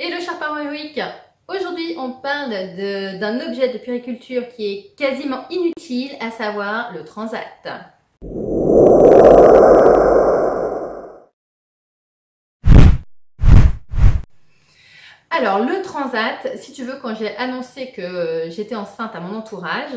Hello chers parents héroïques. Aujourd'hui on parle d'un objet de puériculture qui est quasiment inutile, à savoir le transat. Alors le transat, si tu veux, quand j'ai annoncé que j'étais enceinte à mon entourage,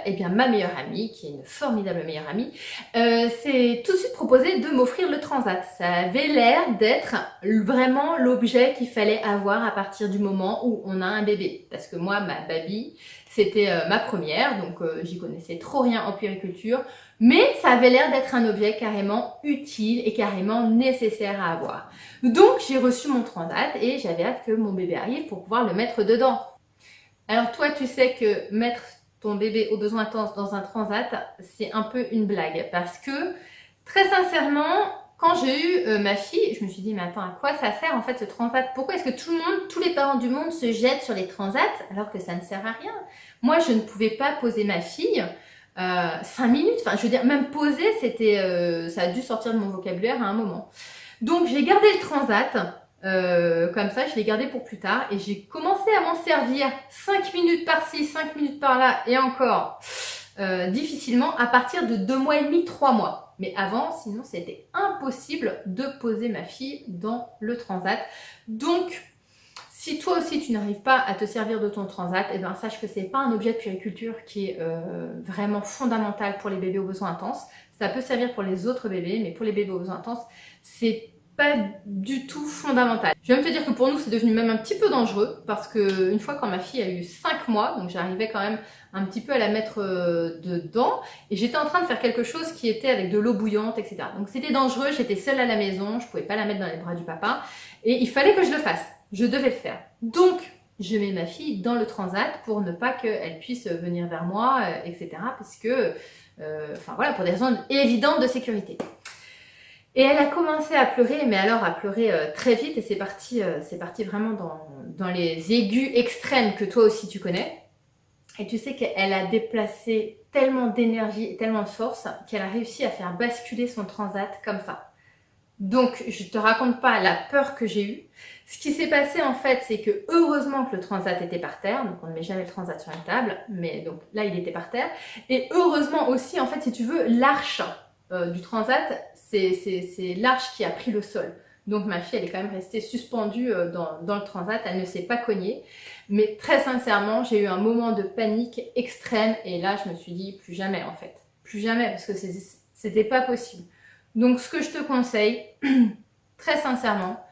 eh bien ma meilleure amie, qui est une formidable meilleure amie, s'est tout de suite proposé de m'offrir le transat. Ça avait l'air d'être vraiment l'objet qu'il fallait avoir à partir du moment où on a un bébé. Parce que moi, ma baby, c'était ma première, donc j'y connaissais trop rien en puériculture. Mais ça avait l'air d'être un objet carrément utile et carrément nécessaire à avoir. Donc j'ai reçu mon transat et j'avais hâte que mon bébé arrive pour pouvoir le mettre dedans. Alors toi, tu sais que mettre ton bébé aux besoins intenses dans un transat, c'est un peu une blague. Parce que, très sincèrement, quand j'ai eu ma fille, je me suis dit, mais attends, à quoi ça sert en fait ce transat? Pourquoi est-ce que tout le monde, tous les parents du monde se jettent sur les transats alors que ça ne sert à rien? Moi, je ne pouvais pas poser ma fille 5 minutes, enfin je veux dire, même poser, ça a dû sortir de mon vocabulaire à un moment. Donc j'ai gardé le transat, comme ça je l'ai gardé pour plus tard et j'ai commencé à m'en servir 5 minutes par-ci, 5 minutes par-là et encore difficilement à partir de 2 mois et demi, 3 mois. Mais avant, sinon c'était impossible de poser ma fille dans le transat. Donc si toi aussi tu n'arrives pas à te servir de ton transat, eh bien sache que c'est pas un objet de puériculture qui est vraiment fondamental pour les bébés aux besoins intenses. Ça peut servir pour les autres bébés, mais pour les bébés aux besoins intenses, c'est pas du tout fondamental. Je vais même te dire que pour nous, c'est devenu même un petit peu dangereux parce que une fois quand ma fille a eu 5 mois, donc j'arrivais quand même un petit peu à la mettre dedans et j'étais en train de faire quelque chose qui était avec de l'eau bouillante, etc. Donc c'était dangereux, j'étais seule à la maison, je pouvais pas la mettre dans les bras du papa et il fallait que je le fasse. Je devais le faire. Donc, je mets ma fille dans le transat pour ne pas qu'elle puisse venir vers moi, etc. Puisque, enfin voilà, pour des raisons évidentes de sécurité. Et elle a commencé à pleurer, mais alors à pleurer très vite, et c'est parti vraiment dans les aigus extrêmes que toi aussi tu connais. Et tu sais qu'elle a déplacé tellement d'énergie et tellement de force qu'elle a réussi à faire basculer son transat comme ça. Donc, je te raconte pas la peur que j'ai eue. Ce qui s'est passé en fait, c'est que heureusement que le transat était par terre, donc on ne met jamais le transat sur une table, mais donc là il était par terre. Et heureusement aussi, en fait, si tu veux, l'arche du transat, c'est l'arche qui a pris le sol. Donc ma fille, elle est quand même restée suspendue dans le transat, elle ne s'est pas cognée. Mais très sincèrement, j'ai eu un moment de panique extrême et là je me suis dit plus jamais en fait. Plus jamais parce que c'était pas possible. Donc ce que je te conseille, très sincèrement,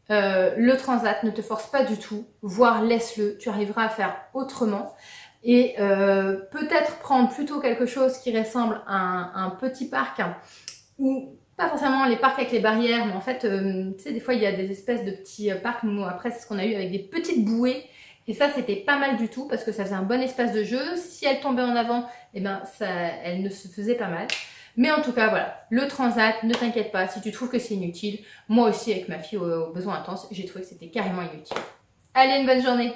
le transat ne te force pas du tout, voire laisse-le, tu arriveras à faire autrement. Et peut-être prendre plutôt quelque chose qui ressemble à un petit parc, ou pas forcément les parcs avec les barrières, mais en fait, tu sais, des fois il y a des espèces de petits parcs, nous après c'est ce qu'on a eu avec des petites bouées, et ça c'était pas mal du tout, parce que ça faisait un bon espace de jeu, si elle tombait en avant, eh ben, elle ne se faisait pas mal. Mais en tout cas, voilà, le transat, ne t'inquiète pas, si tu trouves que c'est inutile, moi aussi avec ma fille aux besoins intenses, j'ai trouvé que c'était carrément inutile. Allez, une bonne journée!